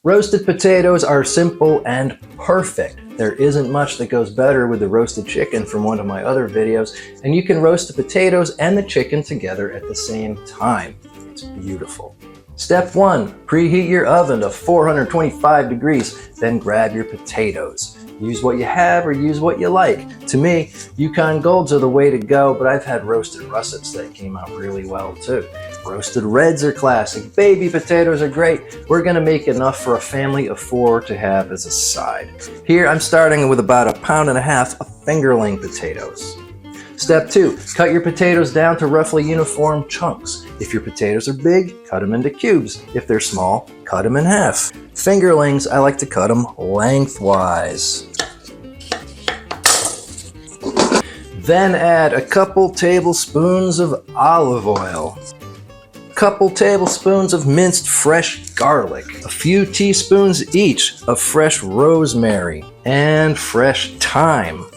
Roasted potatoes are simple and perfect. There isn't much that goes better with the roasted chicken from one of my other videos, and you can roast the potatoes and the chicken together at the same time. It's beautiful. Step 1. Preheat your oven to 425 degrees, then grab your potatoes. Use what you have or use what you like. To me, Yukon Golds are the way to go, but I've had roasted russets that came out really well too. Roasted reds are classic. Baby potatoes are great. We're gonna make enough for a family of 4 to have as a side. Here I'm starting with about 1.5 pounds of fingerling potatoes. Step 2. Cut your potatoes down to roughly uniform chunks. If your potatoes are big, cut them into cubes. If they're small, cut them in half. Fingerlings, I like to cut them lengthwise. Then add a couple tablespoons of olive oil, a couple tablespoons of minced fresh garlic, a few teaspoons each of fresh rosemary, and fresh thyme.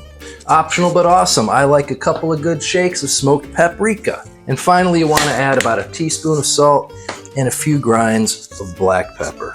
Optional but awesome. I like a couple of good shakes of smoked paprika. And finally, you want to add about a teaspoon of salt and a few grinds of black pepper.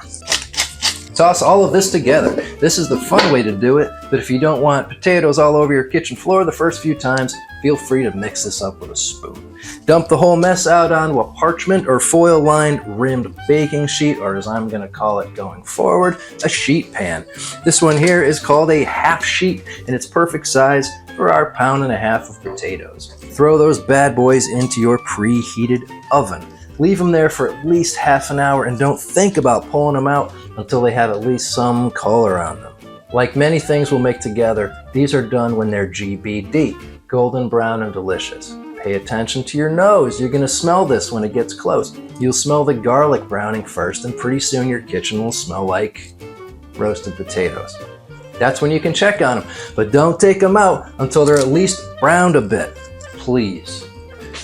Toss all of this together. This is the fun way to do it, but if you don't want potatoes all over your kitchen floor the first few times, feel free to mix this up with a spoon. Dump the whole mess out onto a parchment or foil-lined rimmed baking sheet, or as I'm going to call it going forward, a sheet pan. This one here is called a half sheet, and it's perfect size for our 1.5 pounds of potatoes. Throw those bad boys into your preheated oven. Leave them there for at least half an hour and don't think about pulling them out until they have at least some color on them. Like many things we'll make together, these are done when they're GBD, golden brown and delicious. Pay attention to your nose. You're going to smell this when it gets close. You'll smell the garlic browning first, and pretty soon your kitchen will smell like roasted potatoes. That's when you can check on them, but don't take them out until they're at least browned a bit, please.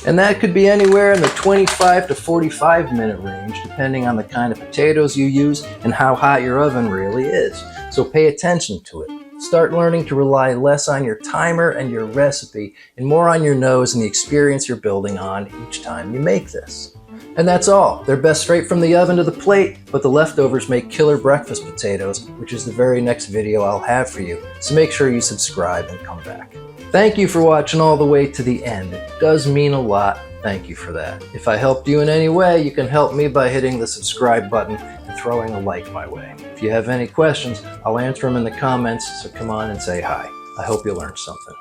And that could be anywhere in the 25 to 45 minute range, depending on the kind of potatoes you use and how hot your oven really is. So pay attention to it. Start learning to rely less on your timer and your recipe and more on your nose and the experience you're building on each time you make this. And that's all. They're best straight from the oven to the plate, but the leftovers make killer breakfast potatoes, which is the very next video I'll have for you. So make sure you subscribe and come back. Thank you for watching all the way to the end. It does mean a lot. Thank you for that. If I helped you in any way, you can help me by hitting the subscribe button and throwing a like my way. If you have any questions, I'll answer them in the comments, so come on and say hi. I hope you learned something.